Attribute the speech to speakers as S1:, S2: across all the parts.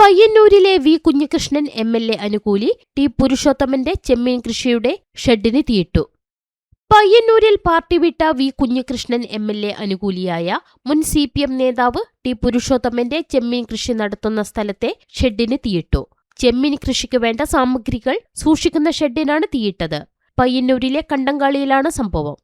S1: പയ്യന്നൂരിലെ V Kunhikrishnan MLA അനുകൂലി T പുരുഷോത്തമന്റെ ചെമ്മീൻ കൃഷിയുടെ ഷെഡിന് തീയിട്ടു. പയ്യന്നൂരിൽ party വിട്ട വി കുഞ്ഞികൃഷ്ണൻ MLA അനുകൂലിയായ മുൻ CPM നേതാവ് ടി പുരുഷോത്തമന്റെ ചെമ്മീൻ കൃഷി നടത്തുന്ന സ്ഥലത്തെ ഷെഡിന് തീയിട്ടു. ചെമ്മീൻ കൃഷിക്ക് വേണ്ട സാമഗ്രികൾ സൂക്ഷിക്കുന്ന ഷെഡിനാണ് തീയിട്ടത്. പയ്യന്നൂരിലെ കണ്ടങ്കാളിയിലാണ് സംഭവം.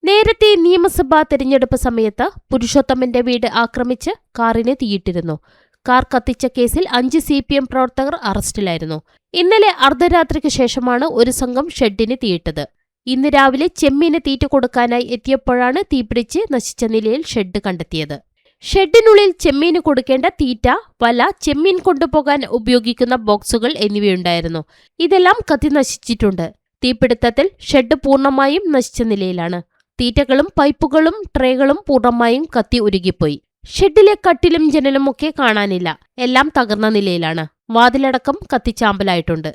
S1: നേരത്തെ നിയമസഭാ തെരഞ്ഞെടുപ്പ് സമയത്ത് പുരുഷോത്തമന്റെ വീട് ആക്രമിച്ച് കാറിന് തീയിട്ടിരുന്നു. കാർ കത്തിച്ച കേസിൽ 5 CPM പ്രവർത്തകർ അറസ്റ്റിലായിരുന്നു. ഇന്നലെ അർദ്ധരാത്രിക്ക് ശേഷമാണ് ഒരു സംഘം ഷെഡിന് തീയിട്ടത്. ഇന്ന് രാവിലെ ചെമ്മീന് തീറ്റ കൊടുക്കാനായി എത്തിയപ്പോഴാണ് തീപിടിച്ച് നശിച്ച നിലയിൽ ഷെഡ് കണ്ടെത്തിയത്. ഷെഡിനുള്ളിൽ ചെമ്മീന് കൊടുക്കേണ്ട തീറ്റ, വല, ചെമ്മീൻ കൊണ്ടുപോകാൻ ഉപയോഗിക്കുന്ന ബോക്സുകൾ എന്നിവയുണ്ടായിരുന്നു. ഇതെല്ലാം കത്തി നശിച്ചിട്ടുണ്ട്. തീപിടുത്തത്തിൽ ഷെഡ് പൂർണ്ണമായും നശിച്ച നിലയിലാണ്. തീറ്റകളും പൈപ്പുകളും ട്രേകളും പൂർണ്ണമായും കത്തി ഉരുകിപ്പോയി. ഷെഡിലെ കട്ടിലും ജനലും ഒക്കെ കാണാനില്ല. എല്ലാം തകർന്ന നിലയിലാണ്. വാതിലടക്കം കത്തിച്ചാമ്പലായിട്ടുണ്ട്.